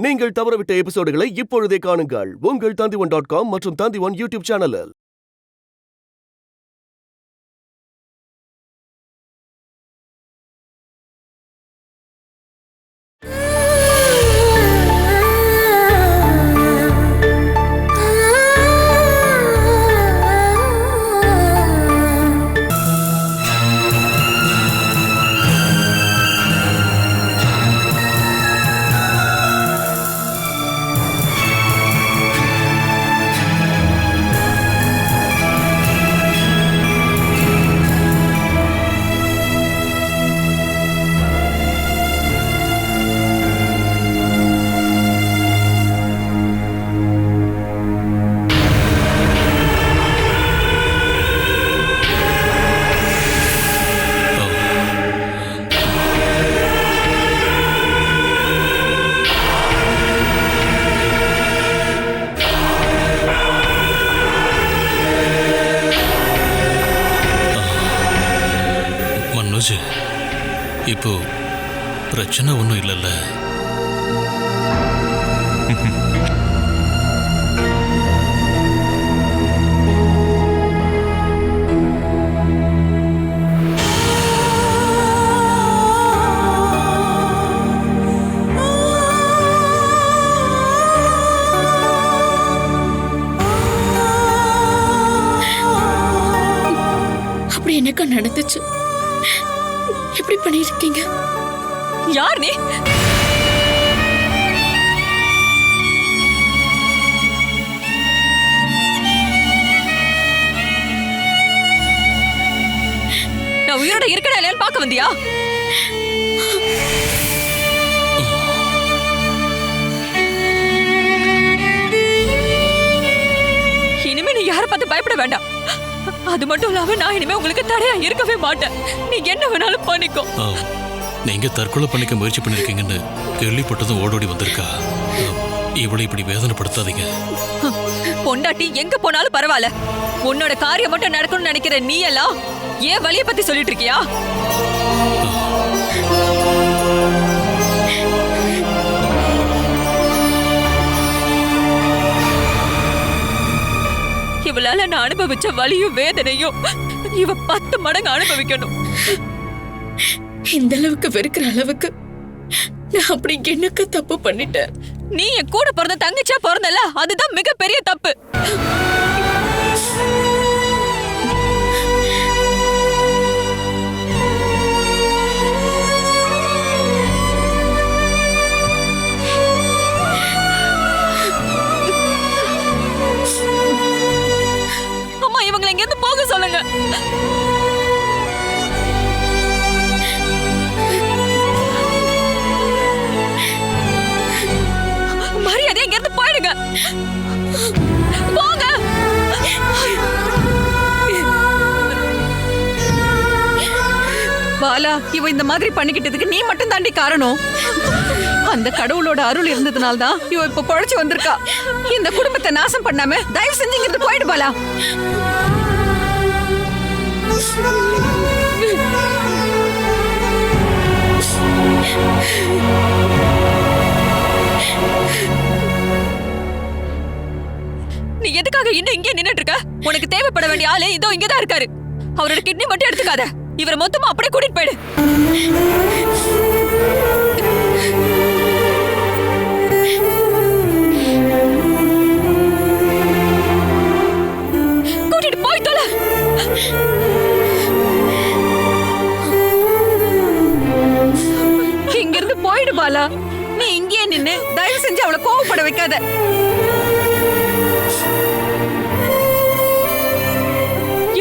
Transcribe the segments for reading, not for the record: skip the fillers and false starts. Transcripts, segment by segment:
நீங்கள் தவறவிட்ட எபிசோடுகளை இப்பொழுதே காணுங்கள் உங்கள் Tandivan.com மற்றும் Tandivan யூடியூப் சேனலில். இப்போ பிரச்சனை ஒன்றும் இல்லைல்ல? அப்படி என்னக்கா நடந்துச்சு? எப்படி பண்ணிருக்கீங்க? யார் நீ? நான் உயிரோட இருக்கடா இல்லையான்னு பார்க்க வந்தியா? இனிமே நீ யாரை பார்த்து பயப்பட வேண்டாம். அது மட்டும் இல்லாம நான் இனிமே உங்களுக்கு தடையா இருக்கவே மாட்டேன். நீ என்ன வேணாலும் பண்ணிக்கோ. நீங்க தற்கொலை பண்ணிக்க முயற்சி பண்ணிருக்கீங்கன்னு கேள்விப்பட்டதும் ஓடோடி வந்திருக்கா. இவளை இப்படி வேதனைப்படுத்தாதீங்க. பொண்டாட்டி எங்க போனாலும் பரவாயில்ல, உன்னோட காரியம் மட்டும் நடக்கணும்னு நினைக்கிற நீ எல்லாம் ஏன் வலிய பத்தி சொல்லிட்டு இருக்கியா? இவளால நான் அனுபவிச்ச வலியும் வேதனையும் இவ 10 மடங்கு அனுபவிக்கணும். இந்த அளவுக்கு வெறுக்கிற அளவுக்கு நான் அப்படி என்னக்க தப்பு பண்ணிட்டேன்? நீ என் கூட பிறந்த தங்கச்சியா பிறந்தல, அதுதான் மிகப்பெரிய தப்பு. அம்மா, இவங்களை எங்கேருந்து போக சொல்லுங்க. மரியாதை எங்கிருந்து போயிடுங்க. போங்க. பாலா, இவ இந்த மாதிரி பண்ணிக்கிட்டதுக்கு நீ மட்டும் தாண்டி காரணம். அந்த கடவுளோட அருள் இருந்ததுனால்தான் இவ இப்ப பொழைச்சு வந்திருக்கா. இந்த குடும்பத்தை நாசம் பண்ணாம தயவு செஞ்சு இங்கிருந்து போயிடு பாலா. நீ எதுக்காக இன்னும் இங்கே நின்னுட்டு இருக்க? உனக்கு தேவைப்பட வேண்டிய ஆளு இதோ இங்கதான் இருக்காரு. அவரோட கிட்னி மட்டும் எடுத்துக்காத, இவரை மொத்தமா அப்படியே கூட்டிட்டு போயிடு. கூட்டிட்டு போய் தொலை. இங்கிருந்து போயிடு பாலா. நீ இங்கேயே நின்னு தயவு செஞ்சு அவளை கோவப்பட வைக்காத.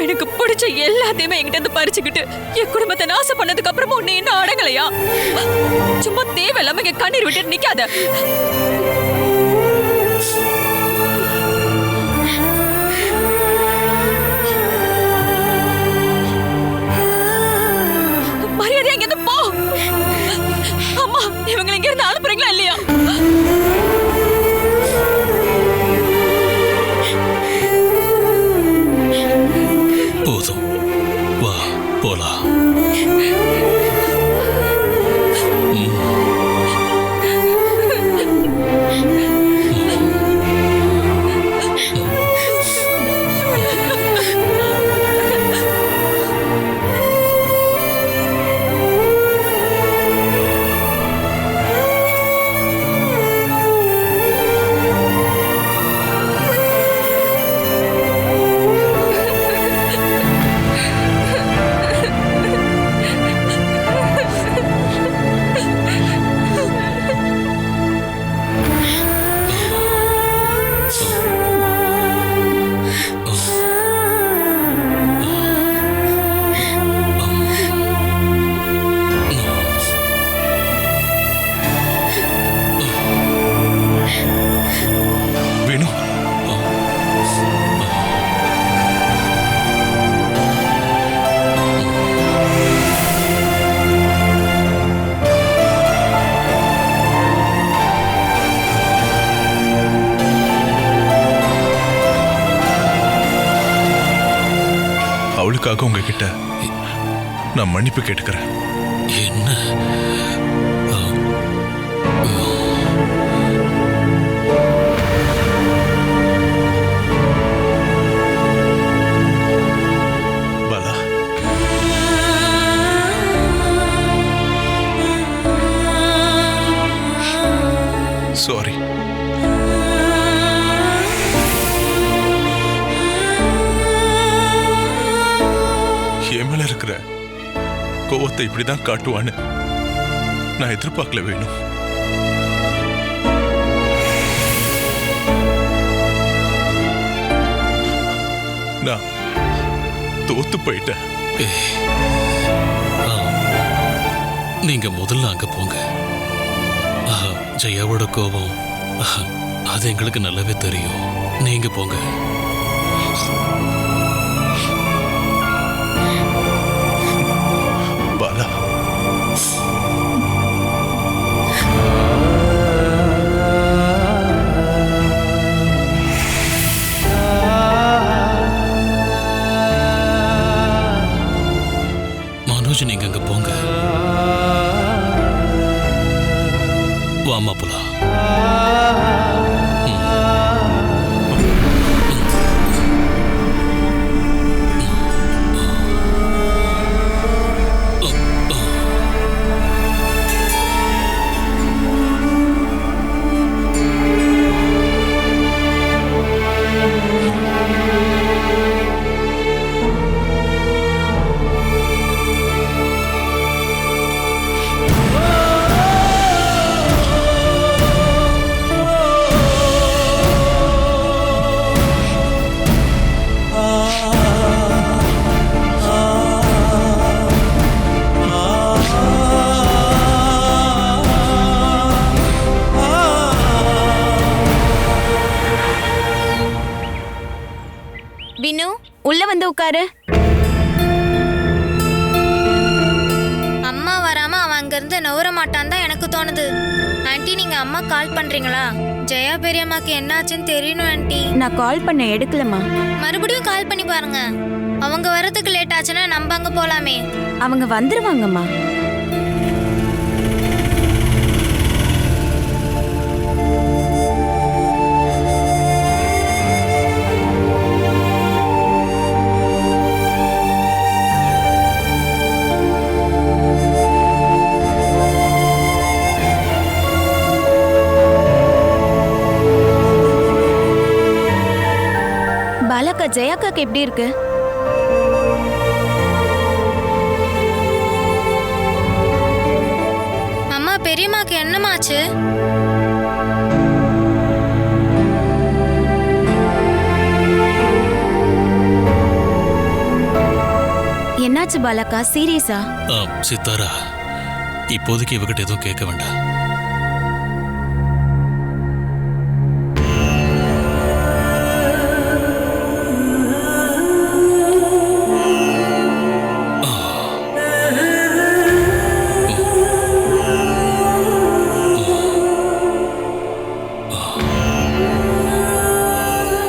எனக்கு பிடிச்ச எல்லாத்தையுமே என்கிட்ட இருந்து பறிச்சுக்கிட்டு என் குடும்பத்தை நாசம் பண்ணதுக்கு அப்புறமும் உன்னை இன்னும் அடங்கலையா? சும்மா தேவையில்லாம இங்க கண்ணீர் விட்டு நிக்காத. மரியாதையா இங்க இருந்து போ. அம்மா, இவங்களை இங்க இருந்து அனுப்புறீங்களா இல்லையா? போதும், வா போலாம். அதுக்காக உங்ககிட்ட நான் மன்னிப்பு கேட்டுக்கிறேன். என்ன? பாலா, சாரி. என் மேல இருக்கிற கோவத்தை இப்படிதான் காட்டுவான்னு நான் எதிர்பார்க்கல வேணும். நான் தோத்து போயிட்டேன். நீங்க முதல்ல அங்க போங்க. ஜெயாவோட கோபம் அது எங்களுக்கு நல்லாவே தெரியும். நீங்க போங்க. பாலா, மனோஜ் நீங்க அங்க போங்க. வாமா போலாம். வினு, உள்ள வந்து உட்காரு. அம்மா வராம அவன் அங்கிருந்து நவர மாட்டான் தான் எனக்கு தோணுது. ஆன்ட்டி, நீங்க அம்மா கால் பண்றீங்களா? ஜெயா பெரியம்மாக்கு என்னாச்சுன்னு தெரியணும் ஆன்ட்டி. நான் கால் பண்ண எடுக்கலமா. மறுபடியும் கால் பண்ணி பாருங்க. அவங்க வரதுக்கு லேட் ஆச்சுன்னா நம்ம அங்க போலாமே. அவங்க வந்துருவாங்கம்மா. பாலாக்கா, ஜெயாக்காக்கு எப்படி இருக்கு? அம்மா, பெரியம்மாக்கு என்னமாச்சு? என்னாச்சு பாலாக்கா? சீரியஸா? சித்தாரா, இப்போதைக்கு இவகிட்ட எதுவும் கேட்க வேண்டாம்.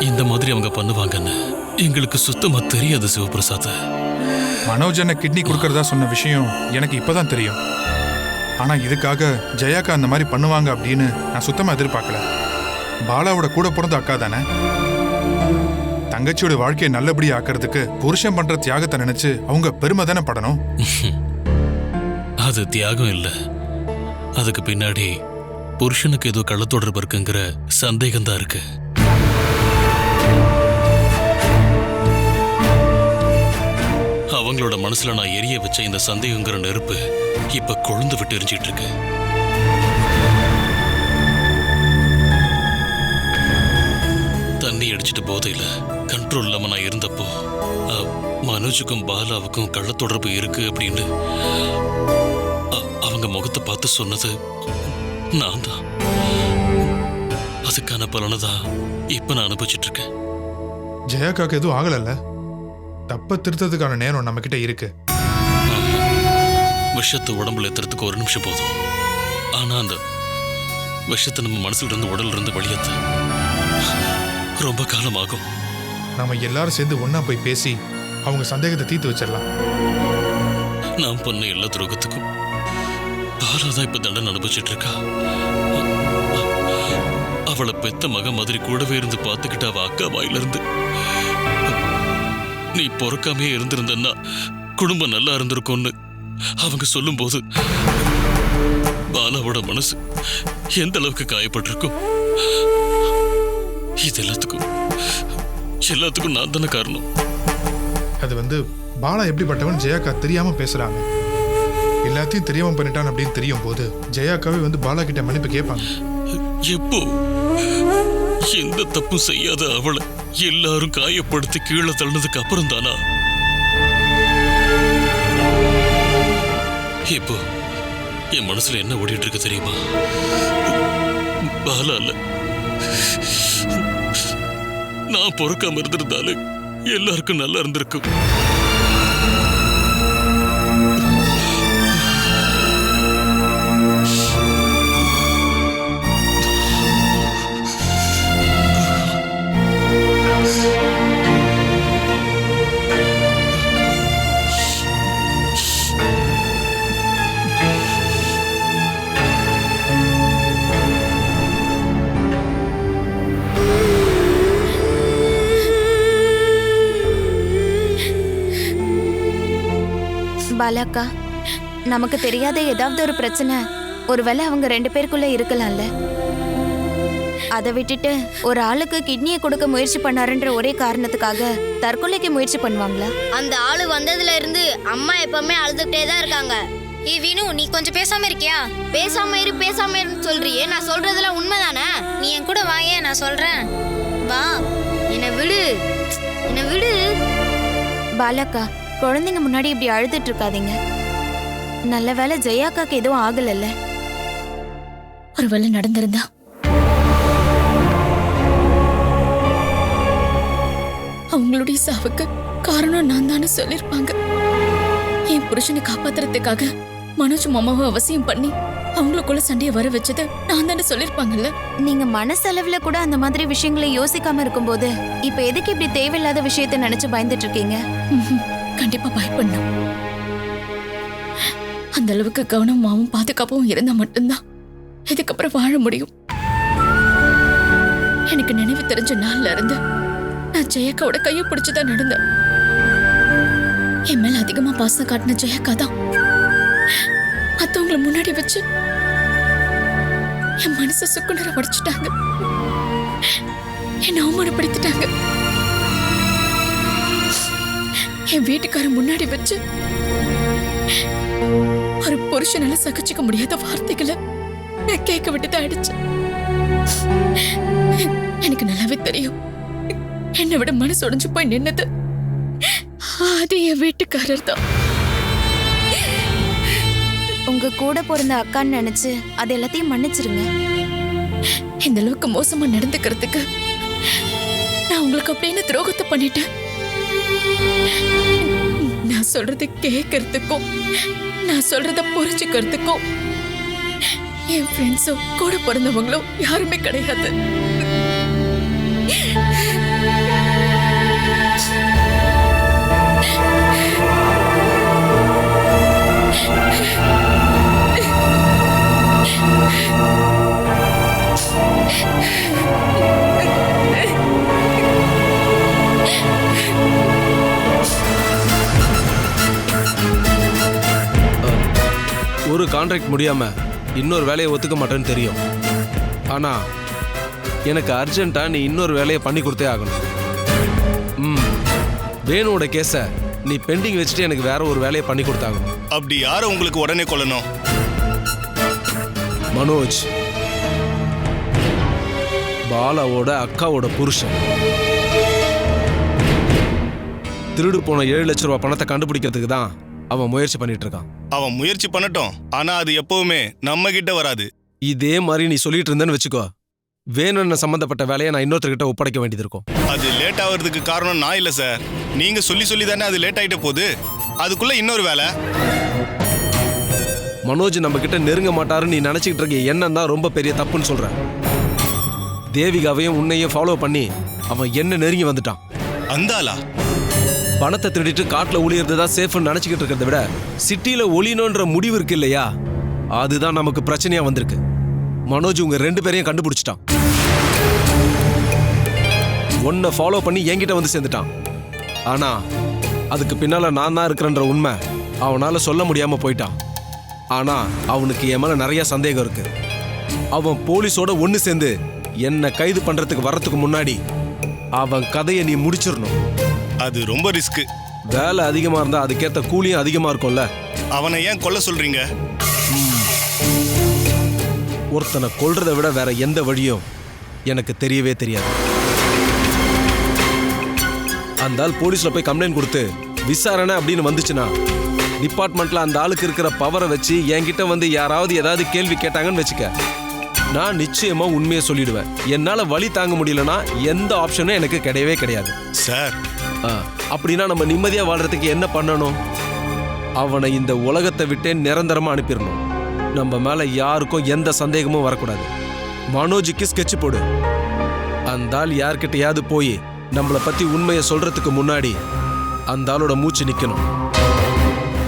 இந்த மாதிரி அவங்க பண்ணுவாங்கன்னு எங்களுக்கு சுத்தமா தெரியாது சிவபிரசாத். மனோஜ் என்ன கிட்னி கொடுக்கறதா சொன்ன விஷயம் எனக்கு இப்பதான் தெரியும். ஆனா இதுக்காக ஜெயாக்கா அந்த மாதிரி பண்ணுவாங்க அப்படின்னு நான் சுத்தமா எதிர்பார்க்கல. பாலாவோட கூட பிறந்த அக்கா தானே. தங்கச்சியோட வாழ்க்கையை நல்லபடியா ஆக்கிறதுக்கு புருஷன் பண்ற தியாகத்தை நினைச்சு அவங்க பெருமை தானே படணும். அது தியாகம் இல்ல, அதுக்கு பின்னாடி புருஷனுக்கு ஏதோ கள்ளத்தொடர்பு இருக்குங்கிற சந்தேகம் தான் இருக்கு. அவங்களோட மனசுல நான் எரிய வச்ச இந்த சந்தேகங்கிற நெருப்பு இப்ப கொழுந்து விட்டு எரிஞ்சிட்டு இருக்கு. தண்ணி அடிச்சிட்டு போதையில கண்ட்ரோல் இல்லாம நான் இருந்தப்போ மனோஜுக்கும் பாலாவுக்கும் கள்ளத்தொடர்பு இருக்கு அப்படின்னு அவங்க முகத்தை பார்த்து சொன்னது நான் தான். அதுக்கான பலனை தான் இப்ப நான் அனுபவிச்சுட்டு இருக்கேன். ஜெயாக்காக்கு எதுவும் ஆகலல்ல? தப்ப திருத்ததுக்கான நேரம் நம்ம கிட்ட இருக்கு. விஷத்தை உடம்புல ஏத்துறதுக்கு ஒரு நிமிஷம் போதும். ஆனா அந்த விஷத்தை நம்ம மனசுல இருந்து உடல்ல இருந்து வெளியேற்ற ரொம்ப காலம் ஆகும். நம்ம எல்லாரும் சேர்ந்து ஒன்னா போய் பேசி அவங்க சந்தேகத்தை தீர்த்து வச்சிடலாம். நான் பண்ண எல்லா துரோகத்துக்கும் பாலாதான் இப்ப தண்டனை அனுபவிச்சுட்டு இருக்கா. அவளை பெத்த மக மாதிரி கூடவே இருந்து பார்த்துக்கிட்ட அவ அக்கா வாயிலிருந்து நீ பொறுக்காமே இருந்திருந்தன்னா குடும்பம் நல்லா இருந்திருக்கும்னு அவங்க சொல்லும் போது பாலாவோட மனசு எந்த அளவுக்கு காயப்பட்டிருக்கும். இது எல்லாத்துக்கும் நான் தானே காரணம். அது பாலா எப்படிப்பட்டவன் ஜெயாக்கா தெரியாம பேசுறாங்க. எல்லாத்தையும் தெரியாம பண்ணிட்டான் அப்படின்னு தெரியும் போது ஜெயாக்காவே பாலா கிட்ட மன்னிப்பு கேட்பாங்க. எப்போ எந்த தப்பும் செய்யாத அவளை எல்லாரும் காயப்படுத்தி கீழே தள்ளதுக்கு அப்புறம் தானா இப்போ என் மனசுல என்ன ஓடிட்டு இருக்கு தெரியுமா? பாலா இல்ல, நான் பொறுக்காம இருந்திருந்தாலும் எல்லாருக்கும் நல்லா இருந்திருக்கும். பாலாக்கா, நமக்கு தெரியாத ஏதாவது ஒரு பிரச்சனை ஒருவேளை அவங்க 2 பேருக்குள்ள இருக்கலாம்ல. அதை விட்டுட்டு ஒரு ஆளுக்கு கிட்னியை கொடுக்க முயற்சி பண்ணாருன்ற ஒரே காரணத்துக்காக தற்கொலைக்கு முயற்சி பண்ணுவாங்களா? அந்த ஆளு வந்ததுல இருந்து அம்மா எப்பவுமே அழுதுகிட்டே தான் இருக்காங்க. வினு, நீ கொஞ்சம் பேசாம இருக்கியா? பேசாம இருன்னு சொல்றியே, நான் சொல்றதெல்லாம் உண்மைதானே? நீ என் கூட வாயே, நான் சொல்றேன். வா, என்ன விடு. பாலாக்கா, குழந்தைங்க முன்னாடி இப்படி அழுதுட்டு இருக்காதீங்க. நல்ல வேளை ஜெயாக்காக்கு எதுவும் ஆகலல்ல. ஒருவேளை நடந்திருந்தா அவங்களுடைய சாவுக்கு காரணம் நான் தானே சொல்லிருப்பாங்க. என் புருஷனை காப்பாத்துறதுக்காக மனோஜ் மாமாவை அவசியம் பண்ணி அவங்களுக்குள்ள சண்டையை வர வச்சது நான் தானே சொல்லிருப்பாங்கல்ல. நீங்க மனசளவுல கூட அந்த மாதிரி விஷயங்களை யோசிக்காம இருக்கும்போது இப்ப எதுக்கு இப்படி தேவையில்லாத விஷயத்தை நினைச்சு பயந்துட்டு இருக்கீங்க? கண்டிப்பா பயப்படணும். அந்த அளவுக்கு கவனமாவும் பாதுகாப்பும் இருந்தா மட்டும்தான் இதுக்கப்புறம் வாழ முடியும். எனக்கு நினைவு தெரிஞ்ச நாள்ல இருந்து நான் ஜெயக்காவோட கையை பிடிச்சுதான் நடந்தேன். என் மேல அதிகமா பாசம் காட்டின ஜெயக்கா தான் மத்தவங்களை முன்னாடி வச்சு என் மனசை சுக்குநரை உடைச்சிட்டாங்க, என்னை அவமானப்படுத்திட்டாங்க. என் வீட்டுக்காரர் முன்னாடி வச்சு ஒரு புருஷனால சகிச்சுக்க முடியாத வார்த்தைகளை நான் கேட்க விட்டுதான் ஆயிடுச்சு. எனக்கு நல்லாவே தெரியும், என்னை விட மனசு உடைஞ்சு போய் நின்னது அது என் வீட்டுக்காரர் தான். உங்க கூட பிறந்த அக்கான்னு நினைச்சு அது எல்லாத்தையும் மன்னிச்சிருங்க. இந்த அளவுக்கு மோசமா நடந்துக்கிறதுக்கு நான் உங்களுக்கு அப்படின்னு துரோகத்தை பண்ணிட்டேன். நான் சொல்றதை கேட்கறதுக்கும் நான் சொல்றத புரிஞ்சுக்கிறதுக்கும் என் ஃப்ரெண்ட்ஸோ கூட பிறந்தவங்களோ யாருமே கிடையாது. ஒரு கான்ட்ராக்ட் முடியாம இன்னொரு வேலையை ஒத்துக்க மாட்டேன்னு தெரியும். ஆனா எனக்கு அர்ஜென்ட்டா நீ இன்னொரு வேலையை பண்ணி கொடுத்தே ஆகணும். வேணுவோட கேஸை நீ பெண்டிங் வச்சுட்டு எனக்கு வேற ஒரு வேலையை பண்ணி கொடுத்தாகணும். அப்படி யாரை உங்களுக்கு உடனே கொல்லணும்? மனோஜ், பாலாவோட அக்காவோட புருஷன். திருடு போன 7 லட்சம் ரூபாய் பணத்தை கண்டுபிடிக்கிறதுக்கு தான் அவன் முயற்சி பண்ணிட்டு இருக்கான். அவன் முயற்சி பண்ணட்டும், ஆனா அது எப்பவுமே நம்ம கிட்ட வராது. இதே மாதிரி நீ சொல்லிட்டு இருந்தேன்னு வச்சுக்கோ, வேணும்னு சம்பந்தப்பட்ட வேலையை நான் இன்னொருத்தர்கிட்ட ஒப்படைக்க வேண்டியது இருக்கும். அது லேட் ஆகிறதுக்கு காரணம் நான் இல்லை சார், நீங்க சொல்லி தானே அது லேட் ஆயிட்ட போகுது. அதுக்குள்ள இன்னொரு வேலை. மனோஜ் நம்ம கிட்ட நெருங்க மாட்டாருன்னு நீ நினைச்சிட்டு இருக்க எண்ணம் தான் ரொம்ப பெரிய தப்புன்னு சொல்றேன். தேவிகாவையும் உன்னையும் ஃபாலோ பண்ணி அவன் என்ன நெருங்கி வந்துட்டான். அந்த ஆளா? பணத்தை திருடிட்டு காட்டுல ஒளியறது தான் சேஃப்னு நினைச்சுக்கிட்டு இருக்கிறத விட சிட்டியில ஒளியணுன்ற முடிவு இருக்கு இல்லையா, அதுதான் நமக்கு பிரச்சனையா வந்திருக்கு. மனோஜ் உங்க 2 பேரையும் கண்டுபிடிச்சிட்டான். ஒன்ன ஃபாலோ பண்ணி என்கிட்ட வந்து சேர்ந்துட்டான். ஆனா அதுக்கு பின்னால நான் தான் இருக்கிறன்ற உண்மை அவனால சொல்ல முடியாம போயிட்டான். ஆனா அவனுக்கு என் மேல நிறைய சந்தேகம் இருக்கு. அவன் போலீஸோட ஒன்னு சேர்ந்து என்ன கைது பண்றதுக்கு வர்றதுக்கு முன்னாடி அவன் கதையை நீ முடிச்சிடணும். அது ரொம்ப ரிஸ்க். வேலை அதிகமா இருந்தா அதுக்கேத்த கூலியும் அதிகமா இருக்கும்ல. அவனை ஏன் கொல்ல சொல்றீங்க? ஒருத்தனை கொல்றதை விட வேற எந்த வழியும் எனக்கு தெரியவே தெரியாது. அந்த ஆள் போலீஸ்ல போய் கம்ப்ளைண்ட் கொடுத்து விசாரணை அப்படின்னு வந்துச்சுன்னா டிபார்ட்மெண்ட்ல அந்த ஆளுக்கு இருக்கிற பவரை வச்சு என்கிட்ட வந்து யாராவது ஏதாவது கேள்வி கேட்டாங்கன்னு வச்சுக்க, நான் நிச்சயமா உண்மையை சொல்லிடுவேன். என்னால வழி தாங்க முடியலன்னா எந்த ஆப்ஷனும் எனக்கு கிடையவே கிடையாது சார். அப்படின்னா நம்ம நிம்மதியா வாழ்றதுக்கு என்ன பண்ணணும்? அவனை இந்த உலகத்தை விட்டே நிரந்தரமா அனுப்பிடணும். நம்ம மேல யாருக்கும் எந்த சந்தேகமும் வரக்கூடாது. மனோஜுக்கு ஸ்கெட்ச் போடு. அந்த ஆள் யார்கிட்டயாவது போய் நம்மளை பத்தி உண்மையை சொல்றதுக்கு முன்னாடி அந்த ஆளோட மூச்சு நிக்கணும்.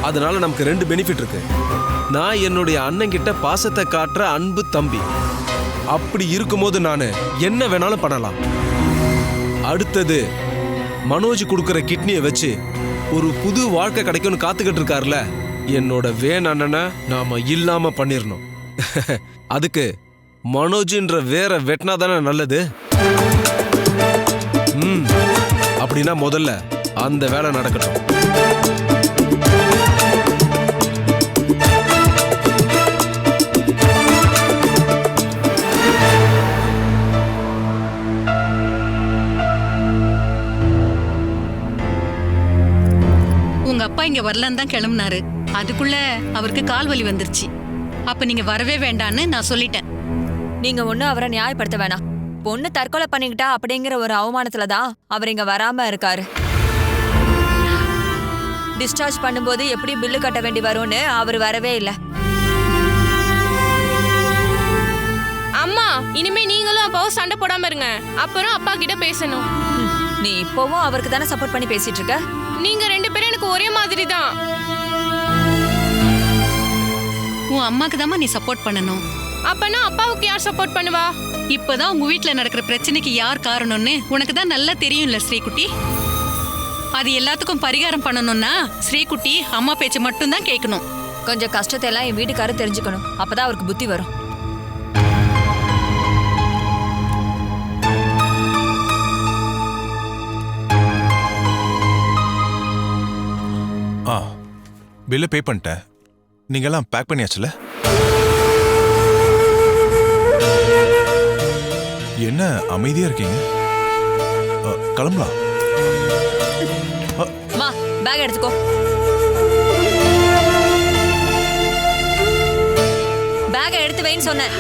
அதனால நமக்கு 2 பெனிஃபிட் இருக்கு. நான் என்னுடைய அண்ணன் கிட்ட பாசத்தை காட்டுற அன்பு தம்பி. அப்படி இருக்கும்போது நான் என்ன வேணாலும் பண்ணலாம். அடுத்தது மனோஜ் கொடுக்குற கிட்னியை வச்சு ஒரு புது வாழ்க்கை கிடைக்கும்னு காத்துக்கிட்டு இருக்காருல, என்னோட வேன் அண்ணனை நாம இல்லாம பண்ணிடணும். அதுக்கு மனோஜ்ன்ற வேற வெட்டினா தானே நல்லது. அப்படின்னா முதல்ல அந்த வேலை நடக்கட்டும். உங்க அப்பா இங்க வரலன்னு தான் கிளம்புனாரு. அதுக்குள்ள அவருக்கு கால் வலி வந்துருச்சு. அப்ப நீங்க வரவே வேண்டான்னு நான் சொல்லிட்டேன். நீங்க ஒண்ணு அவரை நியாயப்படுத்த வேணாம். பொண்ணு தற்கொலை பண்ணிக்கிட்டா அப்படிங்கிற ஒரு அவமானத்துலதான் அவர் இங்க வராம இருக்காரு. டிஸ்சார்ஜ் பண்ணும்போது எப்படி பில்லு கட்ட வேண்டி வரும்னு அவர் வரவே இல்லை. அம்மா, இனிமே நீங்களும் அப்பாவும் சண்டை போடாம இருங்க. அப்புறம் அப்பா கிட்ட பேசணும். நீ இப்போவும் அவருக்கு தானே சப்போர்ட் பண்ணி பேசிட்டு இருக்க. நீங்க 2 பேரும் எனக்கு ஒரே மாதிரி தான். உன் அம்மாக்கு தாமா நீ சப்போர்ட் பண்ணணும். அப்பனா அப்பாவுக்கு யார் சப்போர்ட் பண்ணுவா? இப்பதான் உங்க வீட்டுல நடக்கிற பிரச்சனைக்கு யார் காரணம்னு உனக்கு தான் நல்லா தெரியும்ல ஸ்ரீகுட்டி. அது எல்லாத்துக்கும் பரிகாரம் பண்ணணும்னா ஸ்ரீகுட்டி அம்மா பேச்சை மட்டும் தான் கேட்கணும். கொஞ்சம் கஷ்டத்தை எல்லாம் என் வீட்டுக்காரர் தெரிஞ்சுக்கணும். அப்பதான் அவருக்கு புத்தி வரும். பில்லை பே பண்ணிட்டேன். நீங்கெல்லாம் பேக் பண்ணியாச்சுல? என்ன அமைதியா இருக்கீங்க? கிளம்பலாம். மா, பேக் எடுத்துக்கோ. பேக் எடுத்து வைன்னு சொன்னேன்.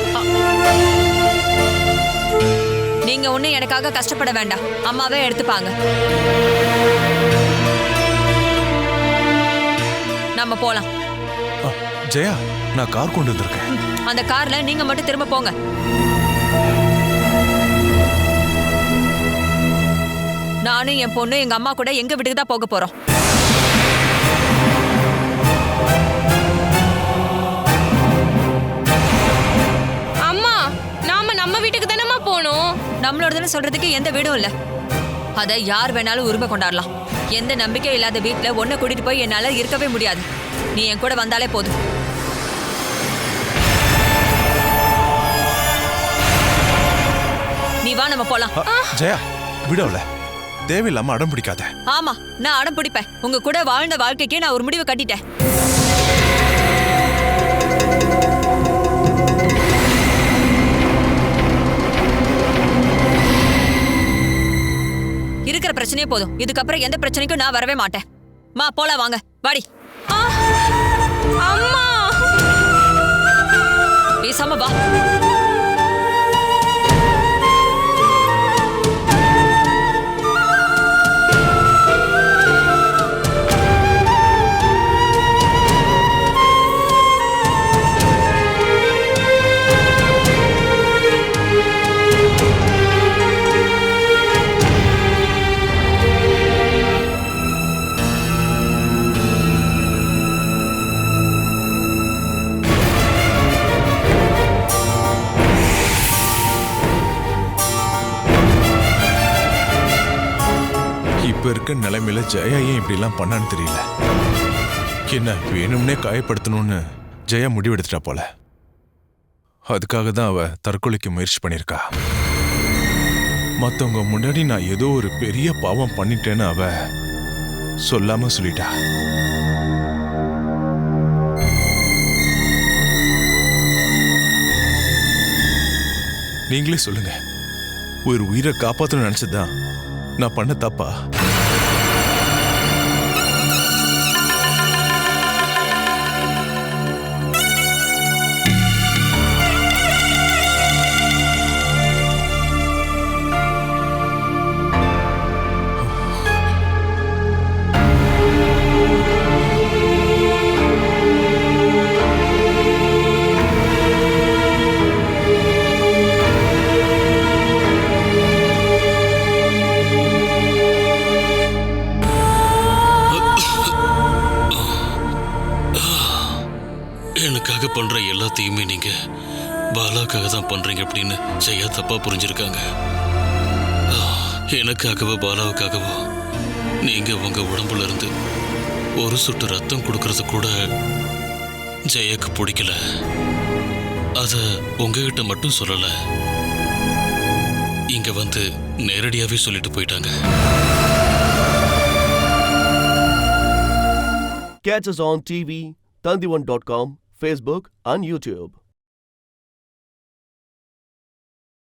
நீங்க ஒண்ணு எனக்காக கஷ்டப்பட வேண்டாம். அம்மாவே எடுத்துப்பாங்க. நம்ம போலாம். ஜெயா, நான் கார் கொண்டு வந்திருக்கேன். அந்த கார்ல நீங்க மட்டும் திரும்ப போங்க. நானும் என் பொண்ணு எங்க அம்மா கூட எங்க வீட்டுக்கு தான் போக போறோம். அம்மா, நாம நம்ம வீட்டுக்கு தானம்மா போனோம். நம்மளோடதுன்னு சொல்றதுக்கு எந்த வீடும் இல்ல. அதை யார் வேணாலும் உரிமை கொண்டாடலாம். எந்த நம்பிக்கை இல்லாத வீட்டுல ஒன்ன கூட்டிட்டு போய் என்னால இருக்கவே முடியாது. நீ என் கூட வந்தாலே போதும். நீ வா, நம்ம போலாம். ஜெயா, விடல. தேவையில்லாம அடம் பிடிக்காத. ஆமா, நான் அடம் பிடிப்பேன். உங்க கூட வாழ்ந்த வாழ்க்கைக்கு நான் ஒரு முடிவு கட்டிட்டேன். இருக்கிற பிரச்சனையே போதும். இதுக்கப்புறம் எந்த பிரச்சனைக்கும் நான் வரவே மாட்டேன். மா, போலாம் வாங்க. வாடி. அம்மா, பேசாம வா. இருக்க நிலைமையில ஜெயா ஏன் இப்படிலாம் பண்ணான்னு தெரியல. என்ன வேணும்னே காயப்படுத்தணும்னு ஜெயா முடிவெடுத்துட்டா போல. அதுக்காக தான் அவ தற்கொலைக்கு முயற்சி பண்ணியிருக்கா. மத்தவங்க முன்னாடி நான் ஏதோ ஒரு பெரிய பாவம் பண்ணிட்டேன்னு அவ சொல்லாம சொல்லிட்டா. நீங்களே சொல்லுங்க, ஒரு உயிரை காப்பாற்றணும்னு நினைச்சதுதான் நான் பண்ண தப்பா? எனக்காக பண்ற எல்லாத்தையுமே நீங்க பாலாக்காக தான் பண்றீங்க அப்படின்னு ஜெயா தப்பா புரிஞ்சிருக்காங்க. எனக்காகவோ பாலாவுக்காகவோ நீங்க உங்க உடம்புல இருந்து ஒரு சொட்டு ரத்தம் கொடுக்கறது கூட ஜெயாக்கு பிடிக்கல. அத உங்ககிட்ட மட்டும் சொல்லல, இங்க வந்து நேரடியாவே சொல்லிட்டு போயிட்டாங்க. Catch us on TV, Tandivan.com, Facebook and YouTube.